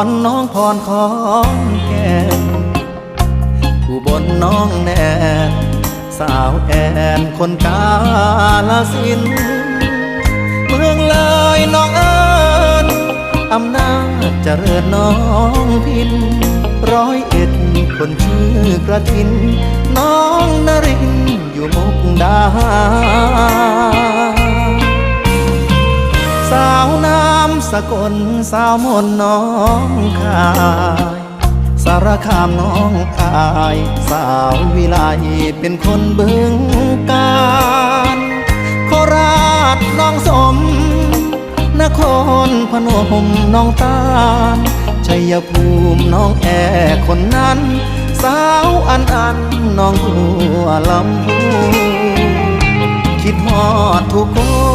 รน้องพรของแก่นอุบลน้องแนนสาวแอนคนกาลสินธุ์เมืองเลยน้องเอิญอำนาจเจริญน้องพิน101คนชื่อกระทินน้องนรินอยู่มุกดาหารสาวน้ำสกลสาวมนน้องคายสารคามน้องอายสาววิไลเป็นคนบึงกาฬโคราชน้องสมนครพนมน้องตาลชัยภูมิน้องแอคนนั้นสาวอันน้องหัวลำพูคิดฮอดทุกคน